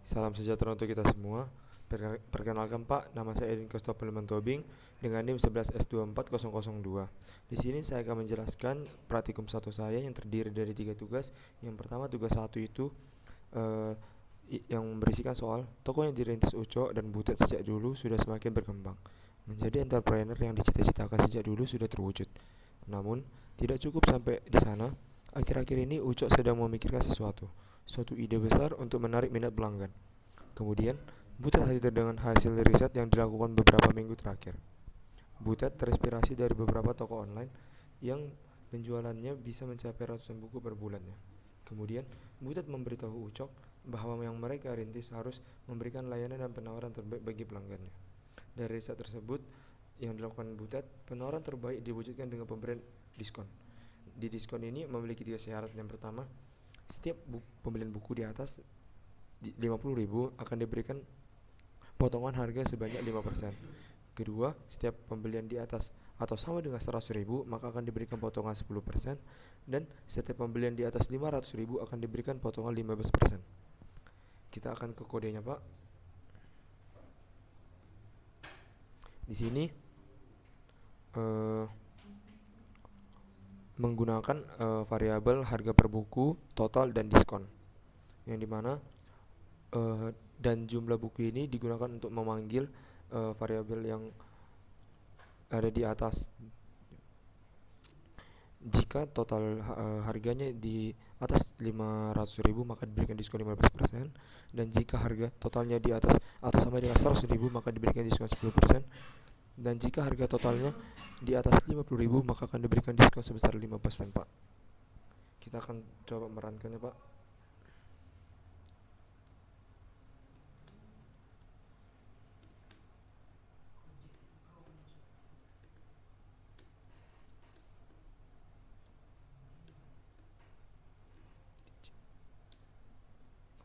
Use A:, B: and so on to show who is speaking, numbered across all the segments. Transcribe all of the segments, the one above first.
A: Salam sejahtera untuk kita semua. Perkenalkan Pak, nama saya Edwin Christopher Mantobing dengan NIM 11S24002. Di sini saya akan menjelaskan praktikum 1 saya yang terdiri dari 3 tugas. Yang pertama, tugas 1 itu eh, yang berisikan soal toko yang dirintis Uco dan Butet sejak dulu sudah semakin berkembang. Menjadi entrepreneur yang dicita-citakan sejak dulu sudah terwujud. Namun, tidak cukup sampai di sana. Akhir-akhir ini Uco sedang memikirkan suatu ide besar untuk menarik minat pelanggan. Kemudian, Butet hadir dengan hasil riset yang dilakukan beberapa minggu terakhir. Butet terinspirasi dari beberapa toko online yang penjualannya bisa mencapai ratusan buku per bulannya. Kemudian, Butet memberitahu Ucok bahwa yang mereka rintis harus memberikan layanan dan penawaran terbaik bagi pelanggannya. Dari riset tersebut yang dilakukan Butet, penawaran terbaik diwujudkan dengan pemberian diskon. Di diskon ini memiliki 3 syarat. Yang pertama, setiap pembelian buku di atas 50.000 akan diberikan potongan harga sebanyak 5%. Kedua, setiap pembelian di atas atau sama dengan 100.000 maka akan diberikan potongan 10%, dan setiap pembelian di atas 500.000 akan diberikan potongan 15%. Kita akan ke kodenya, Pak. Di sini menggunakan variabel harga per buku, total, dan diskon, yang dimana dan jumlah buku ini digunakan untuk memanggil variabel yang ada di atas. Jika total harganya di atas 500.000 maka diberikan diskon 15%, dan jika harga totalnya di atas atau sama dengan 100.000 maka diberikan diskon 10%, dan jika harga totalnya di atas 50.000 maka akan diberikan diskon sebesar 5%, Pak. Kita akan coba merankannya, Pak.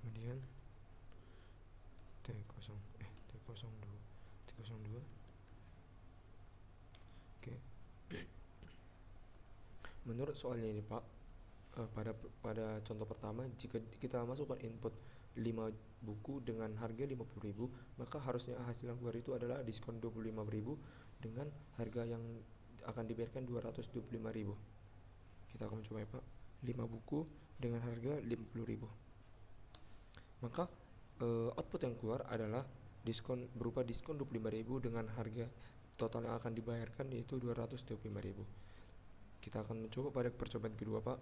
A: Kemudian T02. Oke. Menurut soalnya ini, Pak, pada contoh pertama, jika kita masukkan input 5 buku dengan harga 50.000, maka harusnya hasil yang keluar itu adalah diskon 25.000 dengan harga yang akan dibayarkan 225.000. Kita akan mencoba, Pak. 5 buku dengan harga 50.000. Maka output yang keluar adalah diskon berupa diskon 25.000 dengan harga total yang akan dibayarkan yaitu 225.000. Kita akan mencoba pada percobaan kedua, Pak.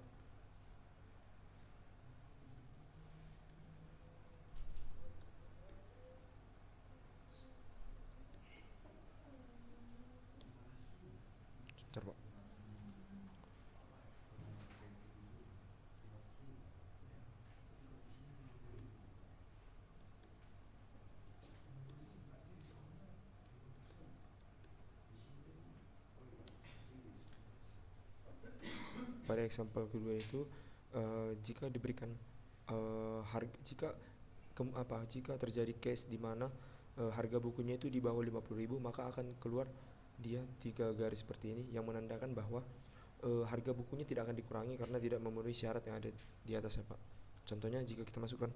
A: Sebentar, Pak. Pada example kedua itu jika diberikan jika terjadi case di mana harga bukunya itu di bawah 50.000 maka akan keluar dia 3 garis seperti ini yang menandakan bahwa harga bukunya tidak akan dikurangi karena tidak memenuhi syarat yang ada di atasnya, Pak. Contohnya, jika kita masukkan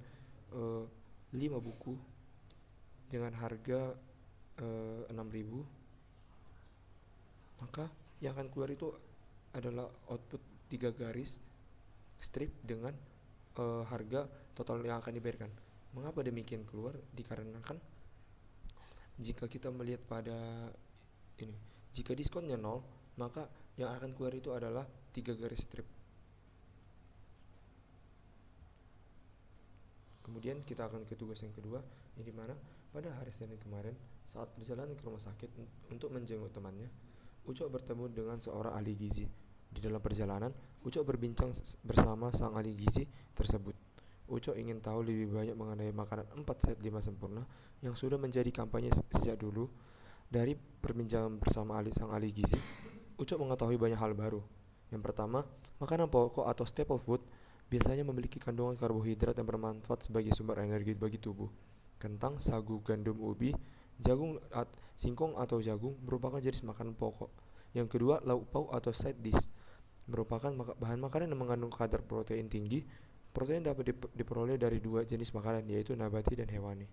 A: 5 buku dengan harga 6.000, maka yang akan keluar itu adalah output 3 garis strip dengan harga total yang akan dibayarkan. Mengapa demikian keluar? Dikarenakan jika kita melihat pada ini, jika diskonnya 0, maka yang akan keluar itu adalah 3 garis strip. Kemudian kita akan ke tugas yang kedua, yang dimana pada hari Senin kemarin saat berjalan ke rumah sakit untuk menjenguk temannya, Ucok bertemu dengan seorang ahli gizi. Di dalam perjalanan, Ucok berbincang bersama sang ahli gizi tersebut. Ucok ingin tahu lebih banyak mengenai makanan 4 set 5 sempurna yang sudah menjadi kampanye sejak dulu. Dari perbincangan bersama sang ahli gizi, Ucok mengetahui banyak hal baru. Yang pertama, makanan pokok atau staple food biasanya memiliki kandungan karbohidrat yang bermanfaat sebagai sumber energi bagi tubuh. Kentang, sagu, gandum, ubi, jagung, singkong atau jagung merupakan jenis makanan pokok. Yang kedua, lauk pauk atau side dish merupakan bahan makanan yang mengandung kadar protein tinggi, Protein dapat diperoleh dari dua jenis makanan, yaitu nabati dan hewani.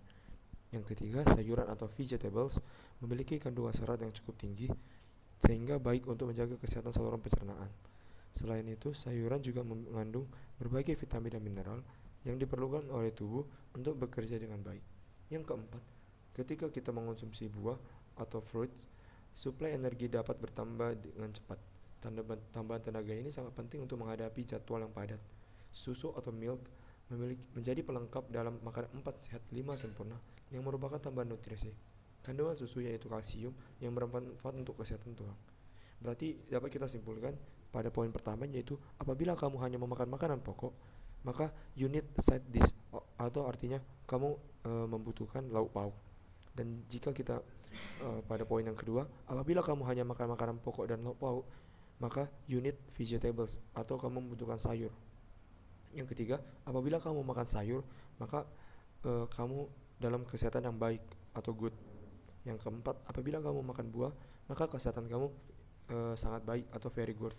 A: Yang ketiga, sayuran atau vegetables memiliki kandungan serat yang cukup tinggi sehingga baik untuk menjaga kesehatan saluran pencernaan. Selain itu, sayuran juga mengandung berbagai vitamin dan mineral yang diperlukan oleh tubuh untuk bekerja dengan baik. Yang keempat, ketika kita mengonsumsi buah atau fruits, suplai energi dapat bertambah dengan cepat. Tambahan tenaga ini sangat penting untuk menghadapi jadwal yang padat. Susu atau milk menjadi pelengkap dalam makanan 4 sehat 5 sempurna yang merupakan tambahan nutrisi. Kandungan susu yaitu kalsium yang bermanfaat untuk kesehatan tulang. Berarti dapat kita simpulkan pada poin pertama, yaitu apabila kamu hanya memakan makanan pokok, maka you need side dish, atau artinya kamu membutuhkan lauk pauk. Dan jika kita pada poin yang kedua, apabila kamu hanya makan makanan pokok dan lauk pauk, maka you need vegetables, atau kamu membutuhkan sayur. Yang ketiga, apabila kamu makan sayur, maka kamu dalam kesehatan yang baik atau good. Yang keempat, apabila kamu makan buah, maka kesehatan kamu sangat baik atau very good.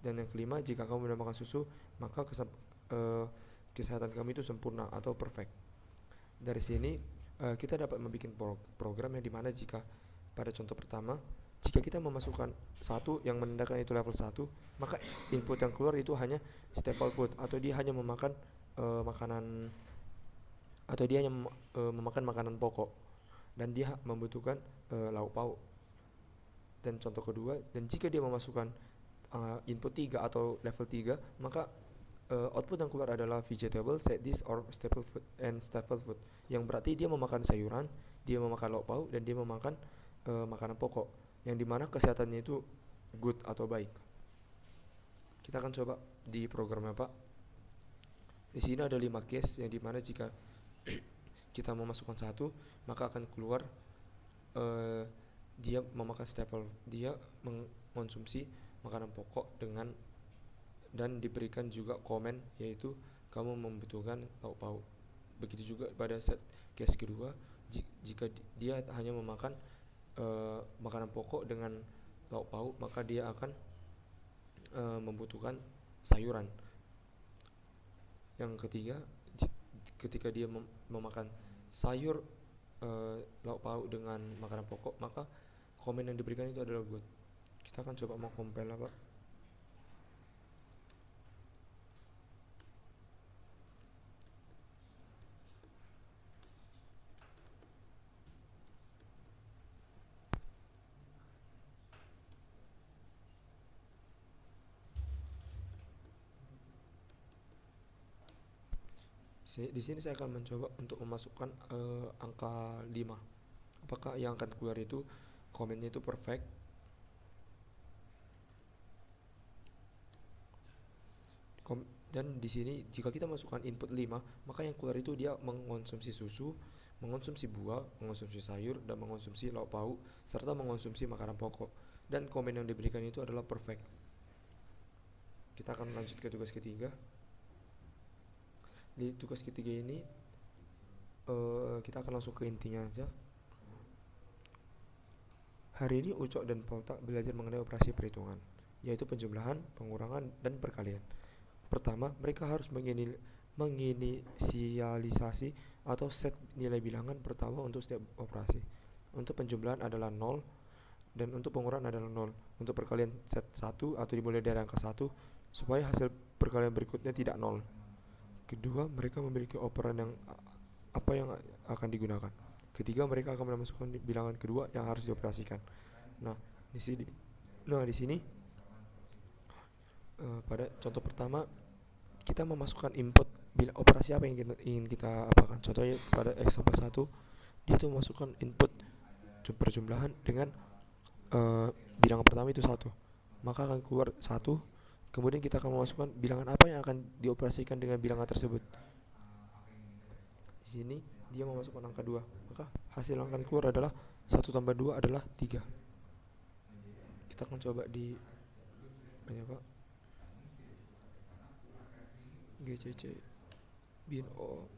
A: Dan yang kelima, jika kamu makan susu, maka kesehatan kamu itu sempurna atau perfect. Dari sini kita dapat membuat program yang dimana jika pada contoh pertama, jika kita memasukkan satu yang menandakan itu level 1, maka input yang keluar itu hanya staple food, atau dia hanya memakan makanan, atau dia hanya memakan makanan pokok dan dia membutuhkan lauk pauk. Dan contoh kedua, dan jika dia memasukkan input 3 atau level 3, maka output yang keluar adalah vegetable, side dish, or staple food and staple food, yang berarti dia memakan sayuran, dia memakan lauk pauk, dan dia memakan makanan pokok, yang dimana kesehatannya itu good atau baik. Kita akan coba di programnya, Pak. Di sini ada 5 case yang dimana jika kita memasukkan satu, maka akan keluar dia memakan staple, dia mengkonsumsi makanan pokok dengan, dan diberikan juga komen, yaitu kamu membutuhkan lauk pauk. Begitu juga pada set case kedua, jika dia hanya memakan makanan pokok dengan lauk pauk, maka dia akan membutuhkan sayuran. Yang ketiga, ketika dia memakan sayur, lauk pauk dengan makanan pokok, maka komen yang diberikan itu adalah good. Kita akan coba mau compile, Pak. Di sini saya akan mencoba untuk memasukkan angka 5. Apakah yang akan keluar itu komennya itu perfect? Dan di sini jika kita masukkan input 5, maka yang keluar itu dia mengonsumsi susu, mengonsumsi buah, mengonsumsi sayur, dan mengonsumsi lauk pauk, serta mengonsumsi makanan pokok. Dan komen yang diberikan itu adalah perfect. Kita akan lanjut ke tugas ketiga. Di tugas ketiga ini kita akan langsung ke intinya aja. Hari ini Ucok dan Polta belajar mengenai operasi perhitungan, yaitu penjumlahan, pengurangan, dan perkalian. Pertama, mereka harus menginisialisasi atau set nilai bilangan pertama untuk setiap operasi. Untuk penjumlahan adalah 0, dan untuk pengurangan adalah 0. Untuk perkalian set 1 atau dimulai dari angka 1, supaya hasil perkalian berikutnya tidak 0. Kedua, mereka memiliki operan yang akan digunakan. Ketiga, mereka akan memasukkan bilangan kedua yang harus dioperasikan. Di sini pada contoh pertama, kita memasukkan input operasi apa yang ingin kita apakan. Contohnya pada example 1, dia itu memasukkan input perjumlahan dengan bilangan pertama itu 1, maka akan keluar 1. Kemudian kita akan memasukkan bilangan apa yang akan dioperasikan dengan bilangan tersebut. Di sini dia memasukkan angka 2, maka hasil yang akan keluar adalah 1 tambah 2 adalah 3. Kita akan coba di Pak GCC bin O.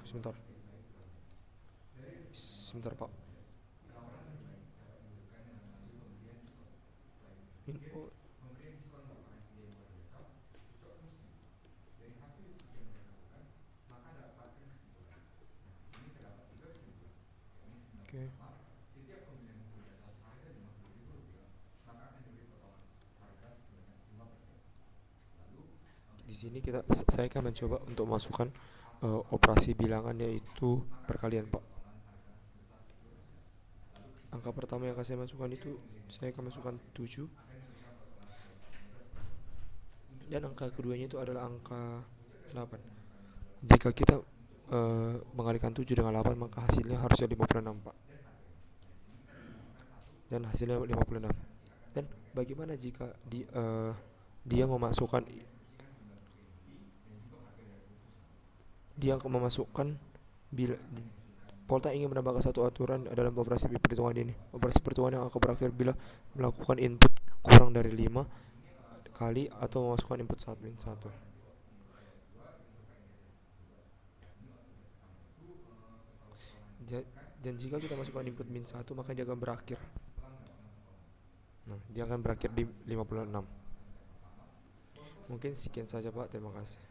A: sebentar. Sebentar, Pak. Oh, oke. Di sini saya akan mencoba untuk masukkan operasi bilangan yaitu perkalian, Pak. Angka pertama yang akan saya masukkan itu saya akan masukkan 7 dan angka keduanya itu adalah angka 8. Jika kita mengalihkan 7 dengan 8 maka hasilnya harusnya 56, Pak. Dan hasilnya 56. Dan bagaimana jika dia memasukkan dia akan memasukkan bila Polta ingin menambahkan satu aturan dalam operasi perhitungan ini. Operasi perhitungan yang akan berakhir bila melakukan input kurang dari 5 kali atau memasukkan input 1. Dan jika kita masukkan input min 1 maka dia akan berakhir. Nah, dia akan berakhir di 56. Mungkin sekian saja, Pak. Terima kasih.